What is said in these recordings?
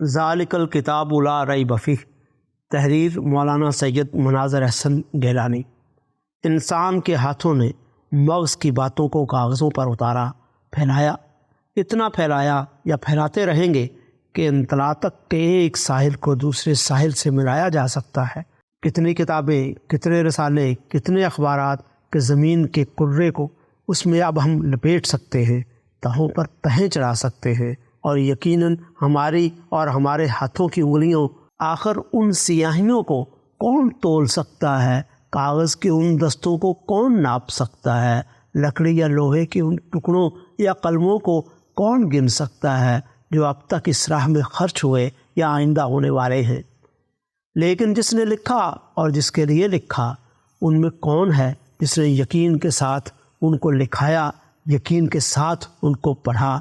ذالک الکتاب لا ریب فیہ، تحریر مولانا سید مناظر احسن گیلانی۔ انسان کے ہاتھوں نے مغز کی باتوں کو کاغذوں پر اتارا، پھیلایا، اتنا پھیلایا یا پھیلاتے رہیں گے کہ انطلاع تک کے ایک ساحل کو دوسرے ساحل سے ملایا جا سکتا ہے۔ کتنی کتابیں، کتنے رسالے، کتنے اخبارات کہ زمین کے کرے کو اس میں اب ہم لپیٹ سکتے ہیں، تہوں پر تہیں چڑھا سکتے ہیں، اور یقیناً ہماری اور ہمارے ہاتھوں کی انگلیوں، آخر ان سیاہیوں کو کون تول سکتا ہے؟ کاغذ کے ان دستوں کو کون ناپ سکتا ہے؟ لکڑی یا لوہے کے ان ٹکڑوں یا قلموں کو کون گن سکتا ہے جو اب تک اس راہ میں خرچ ہوئے یا آئندہ ہونے والے ہیں؟ لیکن جس نے لکھا اور جس کے لیے لکھا، ان میں کون ہے جس نے یقین کے ساتھ ان کو لکھایا، یقین کے ساتھ ان کو پڑھا؟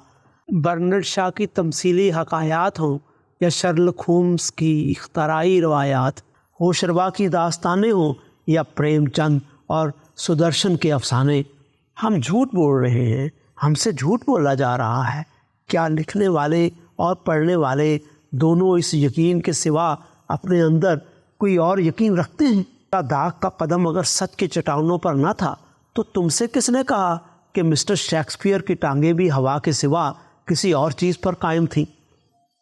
برنرڈ شاہ کی تمثیلی حکایات ہوں یا شرلک ہومز کی اختراعی روایات، ہوشربا کی داستانیں ہوں یا پریم چند اور سدرشن کے افسانے، ہم جھوٹ بول رہے ہیں، ہم سے جھوٹ بولا جا رہا ہے۔ کیا لکھنے والے اور پڑھنے والے دونوں اس یقین کے سوا اپنے اندر کوئی اور یقین رکھتے ہیں؟ کیا داغ کا قدم اگر سچ کی چٹانوں پر نہ تھا تو تم سے کس نے کہا کہ مسٹر شیکسپیئر کی ٹانگیں بھی ہوا کے سوا کسی اور چیز پر قائم تھیں؟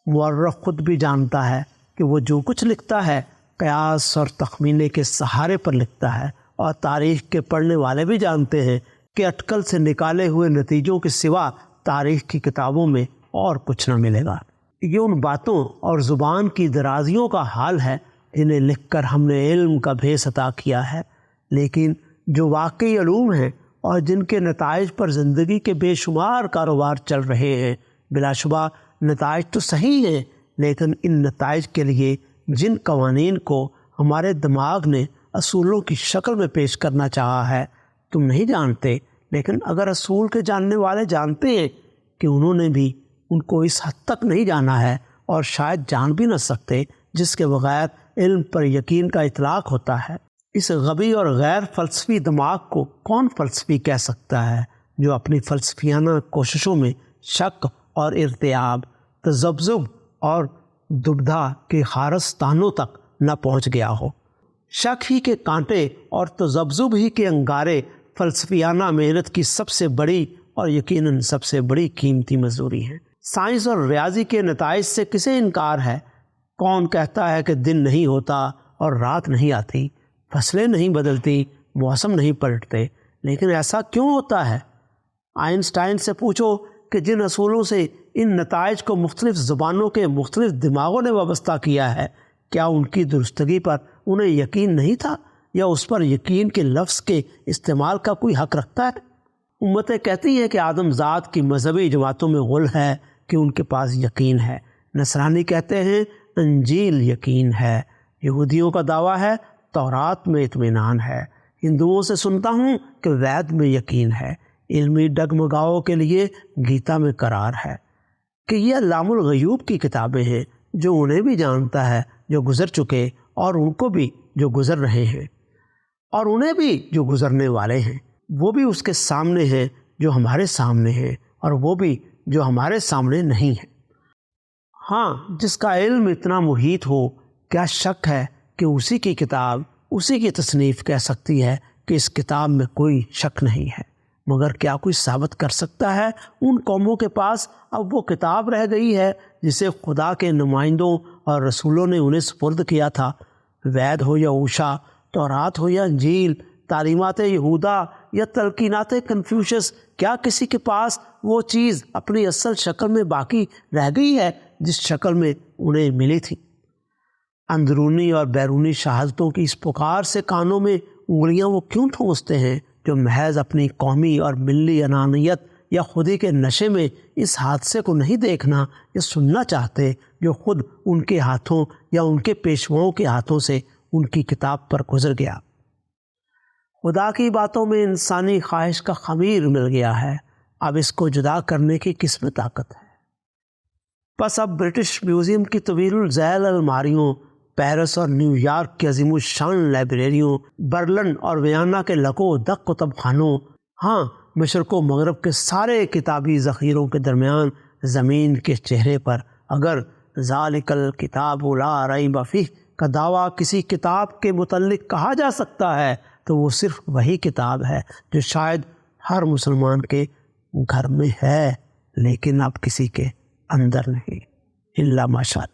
مورخ خود بھی جانتا ہے کہ وہ جو کچھ لکھتا ہے قیاس اور تخمینے کے سہارے پر لکھتا ہے، اور تاریخ کے پڑھنے والے بھی جانتے ہیں کہ اٹکل سے نکالے ہوئے نتیجوں کے سوا تاریخ کی کتابوں میں اور کچھ نہ ملے گا۔ یہ ان باتوں اور زبان کی درازیوں کا حال ہے جنہیں لکھ کر ہم نے علم کا بھیس عطا کیا ہے، لیکن جو واقعی علوم ہیں اور جن کے نتائج پر زندگی کے بے شمار کاروبار چل رہے ہیں، بلا شبہ نتائج تو صحیح ہیں، لیکن ان نتائج کے لیے جن قوانین کو ہمارے دماغ نے اصولوں کی شکل میں پیش کرنا چاہا ہے تم نہیں جانتے، لیکن اگر اصول کے جاننے والے جانتے ہیں کہ انہوں نے بھی ان کو اس حد تک نہیں جانا ہے، اور شاید جان بھی نہ سکتے جس کے بغیر علم پر یقین کا اطلاق ہوتا ہے۔ اس غبی اور غیر فلسفی دماغ کو کون فلسفی کہہ سکتا ہے جو اپنی فلسفیانہ کوششوں میں شک اور ارتیاب، تذبذب اور دبدھا کے خارستانوں تک نہ پہنچ گیا ہو؟ شک ہی کے کانٹے اور تذبذب ہی کے انگارے فلسفیانہ محنت کی سب سے بڑی اور یقیناً سب سے بڑی قیمتی مزدوری ہیں۔ سائنس اور ریاضی کے نتائج سے کسے انکار ہے؟ کون کہتا ہے کہ دن نہیں ہوتا اور رات نہیں آتی، فصلیں نہیں بدلتی، موسم نہیں پلٹتے؟ لیکن ایسا کیوں ہوتا ہے؟ آئنسٹائن سے پوچھو کہ جن اصولوں سے ان نتائج کو مختلف زبانوں کے مختلف دماغوں نے وابستہ کیا ہے، کیا ان کی درستگی پر انہیں یقین نہیں تھا، یا اس پر یقین کے لفظ کے استعمال کا کوئی حق رکھتا ہے؟ امتیں کہتی ہیں کہ آدم ذات کی مذہبی جماعتوں میں غل ہے کہ ان کے پاس یقین ہے، نصرانی کہتے ہیں انجیل یقین ہے، یہودیوں کا دعویٰ ہے تورات میں اطمینان ہے، ہندوؤں سے سنتا ہوں کہ وید میں یقین ہے، علمی ڈگمگاؤں کے لیے گیتا میں قرار ہے۔ کہ یہ علام الغیوب کی کتابیں ہیں جو انہیں بھی جانتا ہے جو گزر چکے، اور ان کو بھی جو گزر رہے ہیں، اور انہیں بھی جو گزرنے والے ہیں۔ وہ بھی اس کے سامنے ہیں جو ہمارے سامنے ہیں، اور وہ بھی جو ہمارے سامنے نہیں ہیں۔ ہاں، جس کا علم اتنا محیط ہو، کیا شک ہے کہ اسی کی کتاب، اسی کی تصنیف کہہ سکتی ہے کہ اس کتاب میں کوئی شک نہیں ہے؟ مگر کیا کوئی ثابت کر سکتا ہے ان قوموں کے پاس اب وہ کتاب رہ گئی ہے جسے خدا کے نمائندوں اور رسولوں نے انہیں سپرد کیا تھا؟ وید ہو یا اوشا، تورات ہو یا انجیل، تعلیمات یہودا یا تلقینات کنفیوشس، کیا کسی کے پاس وہ چیز اپنی اصل شکل میں باقی رہ گئی ہے جس شکل میں انہیں ملی تھی؟ اندرونی اور بیرونی شہادتوں کی اس پکار سے کانوں میں انگلیاں وہ کیوں ٹھونستے ہیں جو محض اپنی قومی اور ملی انانیت یا خودی کے نشے میں اس حادثے کو نہیں دیکھنا یا سننا چاہتے جو خود ان کے ہاتھوں یا ان کے پیشواؤں کے ہاتھوں سے ان کی کتاب پر گزر گیا؟ خدا کی باتوں میں انسانی خواہش کا خمیر مل گیا ہے، اب اس کو جدا کرنے کی کس میں طاقت ہے؟ بس اب برٹش میوزیم کی طویل الذیل الماریوں، پیرس اور نیو یارک کے عظیم الشان لائبریریوں، برلن اور ویانا کے لکو دک کتب خانوں، ہاں مشرق و مغرب کے سارے کتابی ذخیروں کے درمیان زمین کے چہرے پر اگر ذالک الکتاب لا ریب فیہ کا دعویٰ کسی کتاب کے متعلق کہا جا سکتا ہے تو وہ صرف وہی کتاب ہے جو شاید ہر مسلمان کے گھر میں ہے لیکن اب کسی کے اندر نہیں، الا ماشاء اللہ۔